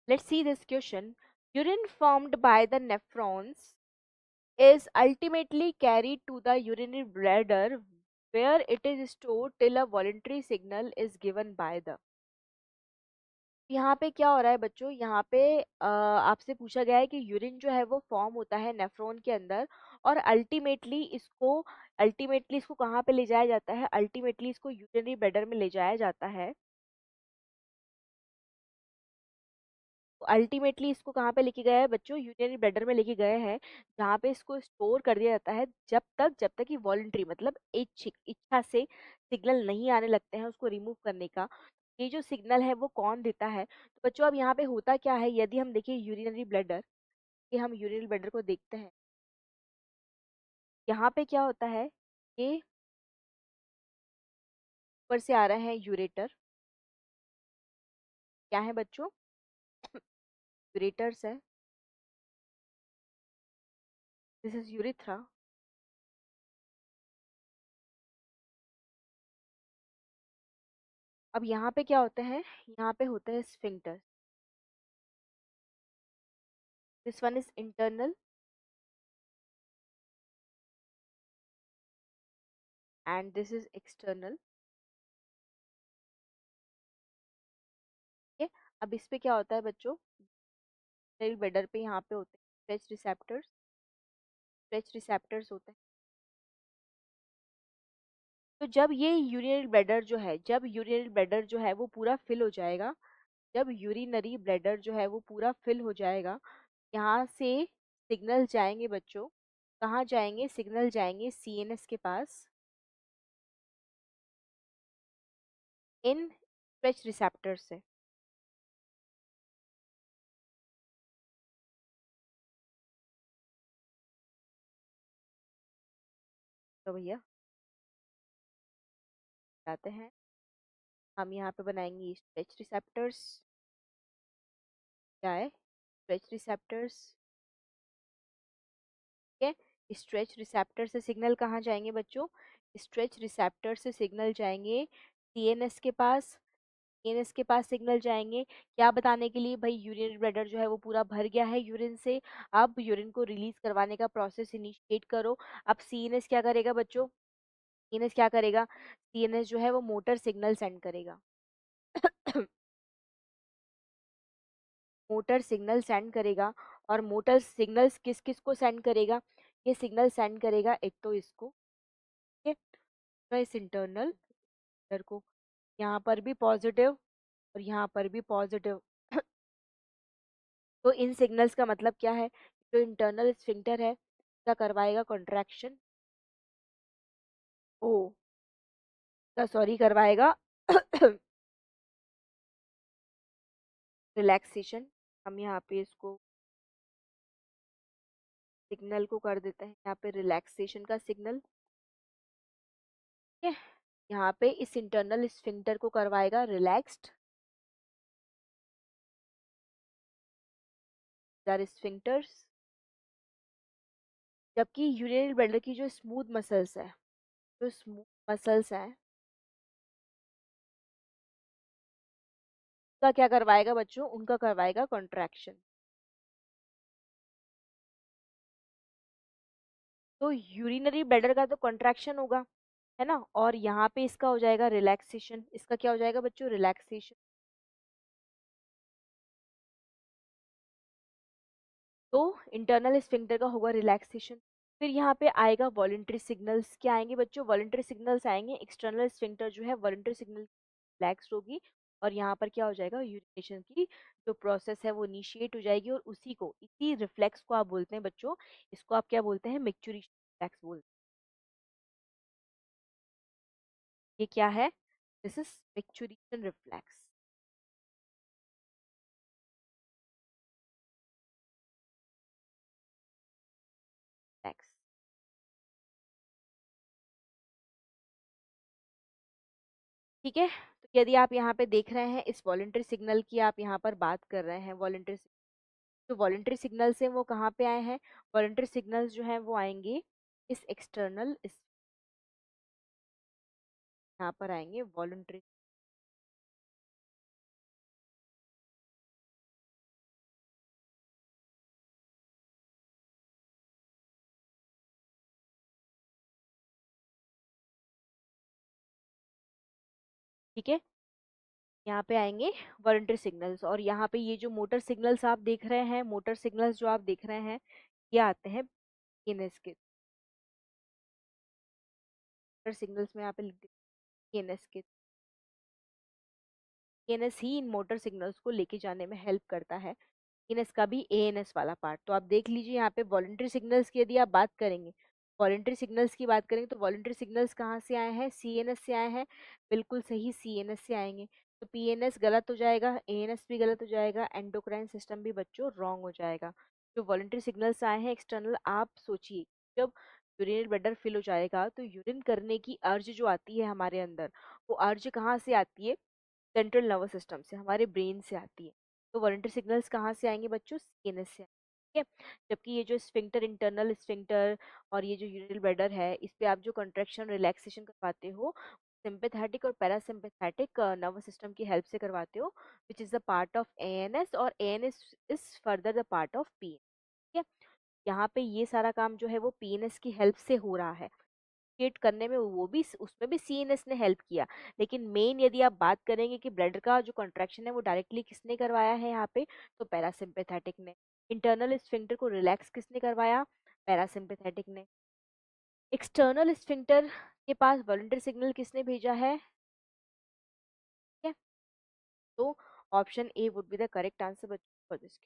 Let's see this question. Urine formed by the nephrons is ultimately carried to the urinary bladder where it is stored till a voluntary signal is given by the। यहाँ पे क्या हो रहा है बच्चों, यहाँ पे आपसे पूछा गया है कि यूरिन जो है वो फॉर्म होता है नेफ्रॉन के अंदर, और अल्टीमेटली इसको कहाँ पे ले जाया जाता है, अल्टीमेटली इसको यूरिनरी ब्लैडर में ले जाया जाता है। अल्टीमेटली इसको कहाँ पे लेके गया है बच्चों, यूरिनरी ब्लैडर में लेके गए हैं, जहाँ पे इसको स्टोर कर दिया जाता है जब तक कि वॉलंटरी मतलब इच्छा से सिग्नल नहीं आने लगते हैं उसको रिमूव करने का। ये जो सिग्नल है वो कौन देता है, तो बच्चों अब यहाँ पे होता क्या है, यदि हम देखिए यूरिनरी ब्लैडर, ये हम यूरिनरी ब्लैडर को देखते हैं, यहाँ पे क्या होता है, ये ऊपर से आ रहा है यूरेटर, क्या है बच्चों, यूरेटर्स है, दिस इज यूरिथ्रा। अब यहाँ पे क्या होते हैं, यहाँ पे होते हैं sphincter, this one is internal and this is external. ठीक है, अब इस पे क्या होता है बच्चों, सेल बेडर पे यहाँ पे होते हैं स्ट्रेच रिसेप्टर्स होते हैं। तो जब यूरिनरी ब्लैडर जो है वो पूरा फिल हो जाएगा, जब यूरिनरी ब्लैडर जो है वो पूरा फिल हो जाएगा, यहाँ से सिग्नल जाएंगे बच्चों, कहाँ जाएंगे, सिग्नल जाएंगे सीएनएस के पास, इन स्ट्रेच रिसेप्टर से। तो भैया बताते हैं, हम यहाँ पे बनाएंगे स्ट्रेच रिसेप्टर्स, क्या है स्ट्रेच रिसेप्टर्स। ठीक है, स्ट्रेच रिसेप्टर से सिग्नल कहाँ जाएंगे बच्चों, स्ट्रेच रिसेप्टर से सिग्नल जाएंगे सीएनएस के पास, सीएनएस के पास सिग्नल जाएंगे, क्या बताने के लिए, भाई यूरिनरी ब्लैडर जो है वो पूरा भर गया है यूरिन से, अब यूरिन को रिलीज करवाने का प्रोसेस इनिशिएट करो। अब सीएनएस क्या करेगा बच्चों, सीएनएस क्या करेगा, सीएनएस जो है वो मोटर सिग्नल सेंड करेगा। मोटर सिग्नल सेंड करेगा, और मोटर सिग्नल्स किस किस को सेंड करेगा, ये सिग्नल सेंड करेगा एक तो इसको, ठीक है, इस इंटरनल को, यहाँ पर भी पॉजिटिव और यहाँ पर भी पॉजिटिव। तो इन सिग्नल्स का मतलब क्या है, जो इंटरनल स्फिंक्टर है उसका करवाएगा कॉन्ट्रैक्शन, ओ का सॉरी करवाएगा रिलैक्सेशन। हम यहाँ पे इसको सिग्नल को कर देते हैं यहाँ पे रिलैक्सेशन का सिग्नल, ठीक है, यहाँ पे इस इंटरनल स्फिंक्टर को करवाएगा रिलैक्स्ड, दर स्फिंक्टर्स, जबकि यूरिनरी ब्लैडर की जो स्मूथ मसल्स है, जो स्मूथ मसल्स हैं उनका क्या करवाएगा बच्चों, उनका करवाएगा कॉन्ट्रैक्शन। तो यूरिनरी ब्लैडर का तो कॉन्ट्रैक्शन होगा, है ना, और यहाँ पे इसका हो जाएगा रिलैक्सेशन, इसका क्या हो जाएगा बच्चों, रिलैक्सेशन। तो इंटरनल स्फिंक्टर का होगा रिलैक्सेशन। फिर यहाँ पे आएगा वॉलंटरी सिग्नल्स, क्या आएंगे बच्चों, वॉलंटरी सिग्नल्स आएंगे, एक्सटर्नल स्फिंक्टर जो है वॉलंटरी सिग्नल रिलैक्स होगी, और यहाँ पर क्या हो जाएगा, यूरिनेशन की जो प्रोसेस है वो इनिशिएट हो जाएगी, और इसी रिफ्लेक्स को आप बोलते हैं बच्चों, इसको आप क्या बोलते हैं, मिक्चुरेशन रिफ्लेक्स बोलते हैं। ये क्या है, दिस इज मिक्चुरेशन रिफ्लेक्स। ठीक है, तो यदि आप यहाँ पे देख रहे हैं इस वॉलंटरी सिग्नल की आप यहाँ पर बात कर रहे हैं, वॉलंटरी जो वॉलंटरी सिग्नल्स हैं वो कहाँ पे आए हैं, वॉलंटरी सिग्नल्स जो हैं वो आएंगे इस यहाँ पर आएंगे वॉलंटरी, ठीक है। यहाँ पे आएंगे वॉलंटरी सिग्नल्स, और यहाँ पे ये जो मोटर सिग्नल्स आप देख रहे हैं, मोटर सिग्नल्स जो आप देख रहे हैं, ये आते हैं पीएनएस के। मोटर सिग्नल्स में यहाँ पे लिख पीएनएस के। पीएनएस ही इन मोटर सिग्नल्स को लेके जाने में हेल्प करता है। एएनएस का भी एएनएस वाला पार्ट। तो आप देख लीजिए यहाँ पे वॉलंटरी सिग्नल्स की यदि आप बात करेंगे, वॉलंटरी सिग्नल्स की बात करेंगे, तो वॉलंटरी सिग्नल्स कहाँ से आए हैं? सीएनएस से आए हैं। बिल्कुल सही, सीएनएस से आएंगे। तो पीएनएस गलत हो जाएगा, एएनएस भी गलत हो जाएगा, एंडोक्राइन सिस्टम भी बच्चों रॉन्ग हो जाएगा। जो वॉलंटरी सिग्नल्स आए हैं एक्सटर्नल, आप सोचिए जब यूरिनरी ब्लैडर फिल हो जाएगा तो यूरिन करने की अर्ज जो आती है हमारे अंदर, वो अर्ज कहाँ से आती है? सेंट्रल नर्वस सिस्टम से, हमारे ब्रेन से आती है। तो वॉलंटरी सिग्नल्स कहाँ से आएंगे बच्चों? सीएनएस से आएंगे, ठीक है। जबकि ये जो स्फिंक्टर, इंटरनल स्फिंक्टर और ये जो यूरिनरी ब्लैडर है, इस पे आप जो कंट्रैक्शन रिलैक्सेशन करवाते हो, सिंपैथेटिक और पैरासिम्पैथेटिक नर्वस सिस्टम की हेल्प से करवाते हो, which is the part of ANS, और ANS is further the part of PNS, ठीक है। यहाँ पे ये सारा काम जो है वो पीएनएस की हेल्प से हो रहा है क्रिएट करने में, वो भी उसमें भी सीएनएस ने हेल्प किया। लेकिन मेन यदि आप बात करेंगे कि ब्लड का जो कंट्रैक्शन है वो डायरेक्टली किसने करवाया है यहाँ पे, तो पैरासिम्पैथेटिक ने। इंटरनल स्फिंक्टर को रिलैक्स किसने करवाया? पैरासिम्पैथेटिक ने। एक्सटर्नल स्फिंक्टर के पास वॉलंटरी सिग्नल किसने भेजा है? ठीक है। तो option A would be the correct answer for this.